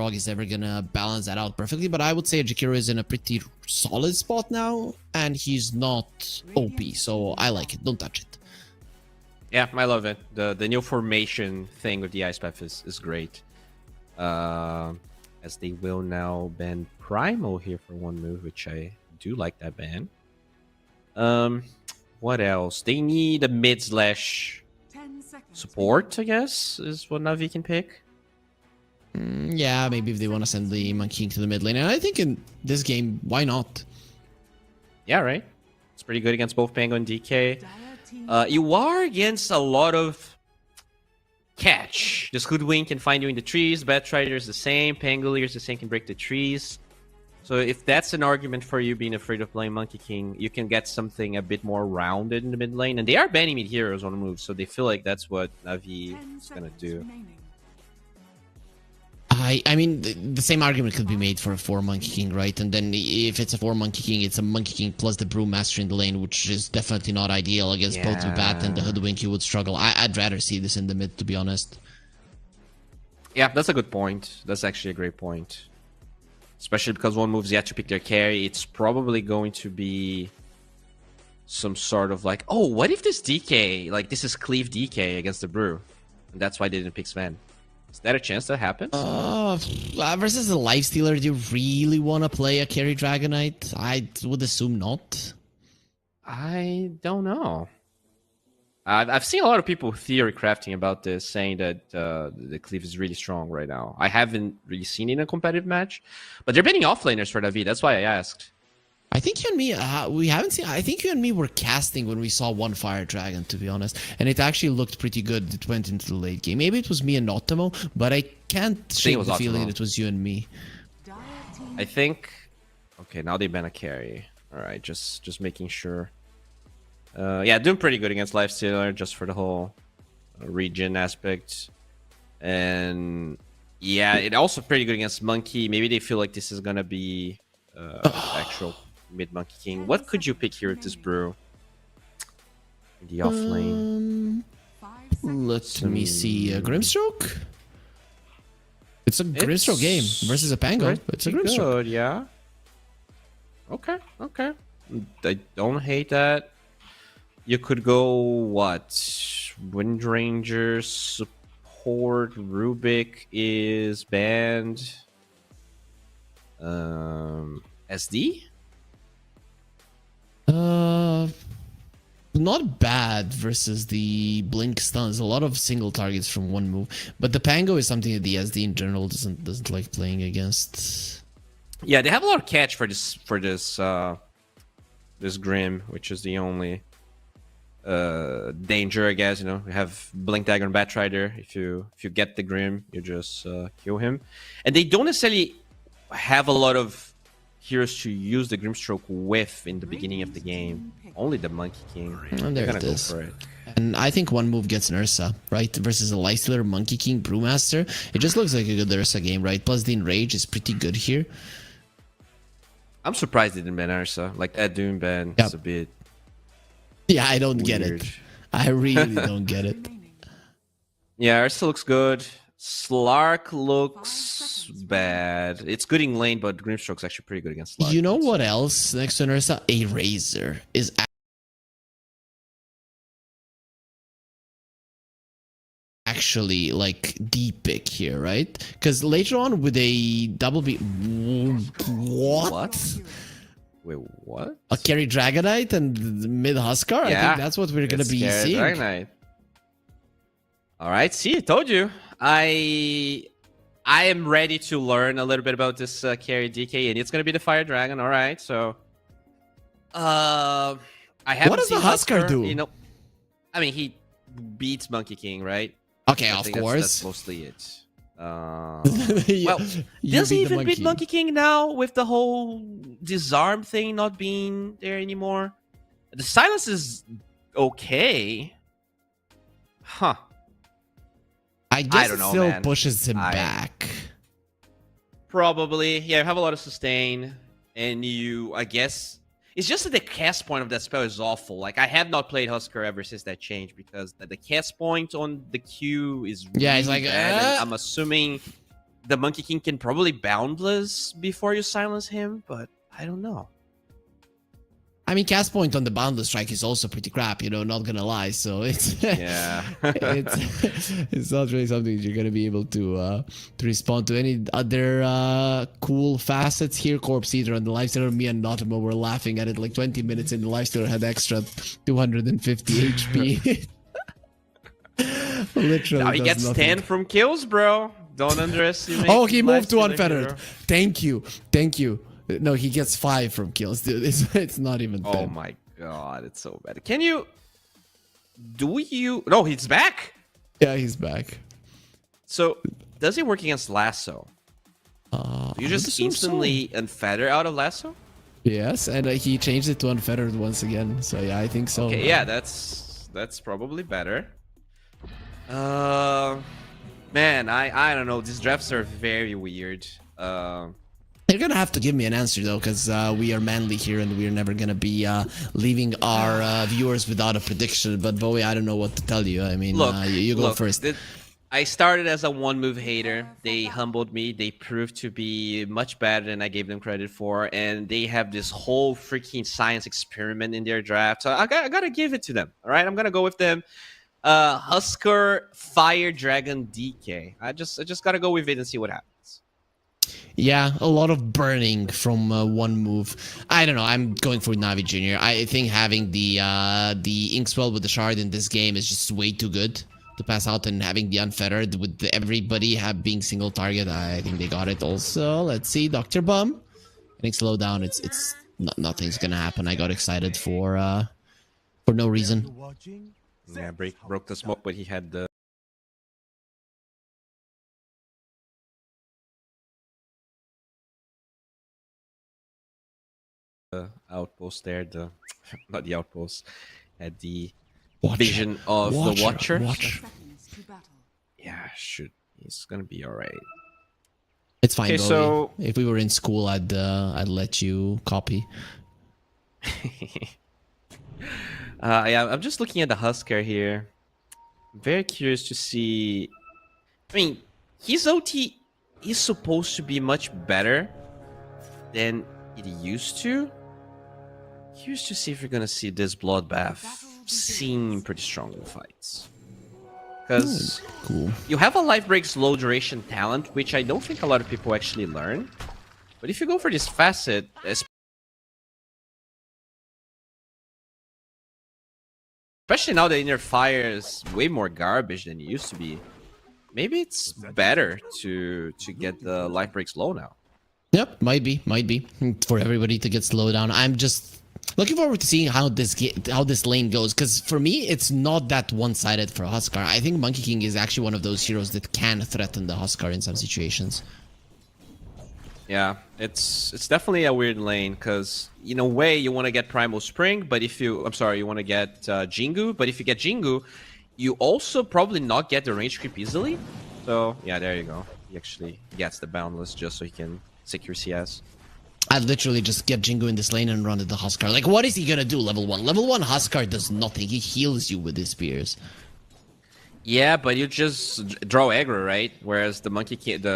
Frog is ever gonna balance that out perfectly, but I would say Jakiro is in a pretty solid spot now, and he's not OP, so I like it. Don't touch it. Yeah, I love it. The new formation thing with the Ice Path is great. As they will now ban Primal here for one move, which I do like that ban. What else? They need a mid slash support, I guess, is what Navi can pick. Yeah, maybe if they want to send the Monkey King to the mid lane. And I think in this game, why not? Yeah, right. It's pretty good against both Pango and DK. You are against a lot of catch. This Hoodwink can find you in the trees. Batrider is the same. Pangolier is the same, can break the trees. So if that's an argument for you being afraid of playing Monkey King, you can get something a bit more rounded in the mid lane. And they are banning mid heroes on the move, so they feel like that's what Navi is going to do. I mean, the same argument could be made for a 4 Monkey King, right? And then if it's a 4 Monkey King, it's a Monkey King plus the Brewmaster in the lane, which is definitely not ideal against both the Bat and the Hoodwink. You would struggle. I'd rather see this in the mid, to be honest. Yeah, that's a good point. That's actually a great point. Especially because one move's yet to pick their carry. It's probably going to be some sort of like, oh, what if this DK, like this is Cleave DK against the Brew? And that's why they didn't pick Sven. Is that a chance that happens? Versus a Lifestealer, do you really want to play a carry Dragonite? I would assume not. I don't know. I've seen a lot of people theory crafting about this, saying that the Cleave is really strong right now. I haven't really seen it in a competitive match, but they're banning offlaners for NAVI. That's why I asked. I think you and me, we haven't seen. I think you and me were casting when we saw one Fire Dragon, to be honest, and it actually looked pretty good. It went into the late game. Maybe it was me and Otomo, but I can't shake the feeling that it was you and me. I think. Okay, now they ban a carry. All right, just making sure. Yeah, doing pretty good against Lifestealer, just for the whole regen aspect, and yeah, it also pretty good against Monkey. Maybe they feel like this is gonna be actual mid Monkey King. What could you pick here with this Brew? In the off lane. Let me see. Grimstroke? It's a Grimstroke game versus a Pango. It's a Grimstroke. Good, yeah. Okay, okay. I don't hate that. You could go, what? Windranger, support, Rubik is banned. SD? Not bad versus the Blink stuns. A lot of single targets from one move, but the Pango is something that the SD in general doesn't like playing against. Yeah, they have a lot of catch for this this Grim, which is the only danger, I guess. You know, you have Blink Dagger and Batrider. If you get the Grim, you just kill him, and they don't necessarily have a lot of heroes to use the Grimstroke with in the beginning of the game. Only the Monkey King. And there it is. Go for it. And I think one move gets an Ursa, right? Versus a Lifestealer, Monkey King, Brewmaster. It just looks like a good Ursa game, right? Plus the Enrage is pretty good here. I'm surprised they didn't ban Ursa. Like that Doom ban is a bit. Yeah, I don't weird. get it. I really don't get it. Yeah, Ursa looks good. Slark looks bad. It's good in lane, but Grimstroke's actually pretty good against Slark. You know what else next to an Ursa? A Razor is actually like the pick here, right? Because later on with a double B... What? Wait, what? A carry Dragonite and mid Huskar? Yeah, I think that's what we're going to be seeing. Dragonite. All right, see, I told you. I am ready to learn a little bit about this carry DK, and it's going to be the Fire Dragon. All right, so... I haven't what does the Huskar do? You know, I mean, he beats Monkey King, right? Okay, of course. That's mostly it. Well, does he even beat Monkey King now with the whole disarm thing not being there anymore? The silence is okay. Huh. I guess don't know, it still man. pushes him back. Probably. Yeah, you have a lot of sustain. And I guess... It's just that the cast point of that spell is awful. Like, I have not played Huskar ever since that change because the cast point on the Q is really yeah, it's like bad. I'm assuming the Monkey King can probably boundless before you silence him, but I don't know. I mean, cast point on the boundless strike is also pretty crap, you know, not gonna lie. So it's Yeah, it's not really something you're gonna be able to respond to. Any other cool facets here? Corpse Eater on the lifestealer, me and Notamo were laughing at it like 20 minutes in. The lifestealer had extra 250 HP. Literally, now he gets nothing. 10 from kills, bro. Don't underestimate. Oh, he moved to Lifestealer unfettered. hero. Thank you. No, he gets 5 from kills, dude. It's not even 10. Oh my god, it's so bad. Can you? Do you? No, he's back. Yeah, he's back. So does it work against lasso? You just instantly unfeather out of lasso? Yes, and he changed it to unfettered once again. So yeah, I think so. Okay, yeah, that's probably better. Man, I don't know. These drafts are very weird. You're gonna have to give me an answer though, because we are manly here and we're never gonna be leaving our viewers without a prediction. But Bowie, I don't know what to tell you. I mean, Look, you go first. I started as a one-move hater. They humbled me. They proved to be much better than I gave them credit for, and they have this whole freaking science experiment in their draft. So I gotta give it to them. All right, I'm gonna go with them. Husker Fire Dragon DK. I just gotta go with it and see what happens. Yeah, a lot of burning from one move. I don't know. I'm going for Navi Junior. I think having the Inkswell with the shard in this game is just way too good to pass out, and having the unfettered with everybody being single target. I think they got it. Also, let's see, Dr. Bum. I think slow down. It's nothing's gonna happen. I got excited for no reason. Yeah, broke the smoke, but he had the. Outpost there, not the outpost, had the vision of the Watcher. Yeah, shoot, he's gonna be all right. It's fine. Okay, Bowie. so if we were in school, I'd let you copy. Yeah, I'm just looking at the Husker here. I'm very curious to see. I mean, his OT is supposed to be much better than it used to. Curious to see if you're gonna see this bloodbath seem pretty strong in fights. Because cool. You have a life break slow duration talent, which I don't think a lot of people actually learn. But if you go for this facet, especially now that Inner Fire is way more garbage than it used to be, maybe it's better to get the life break slow now. Yep, might be for everybody to get slowed down. I'm just looking forward to seeing how this lane goes, because for me it's not that one-sided for Huskar. I think Monkey King is actually one of those heroes that can threaten the Huskar in some situations. Yeah, it's definitely a weird lane, because in a way you want to get Primal Spring, but if you you want to get Jingu, but if you get Jingu, you also probably not get the range creep easily. So yeah, there you go. He actually gets the boundless just so he can secure CS. I'd literally just get Jingu in this lane and run at the Huskar. Like, what is he gonna do? Level 1. Level 1 Huskar does nothing. He heals you with his spears. Yeah, but you just draw aggro, right? Whereas the Monkey King,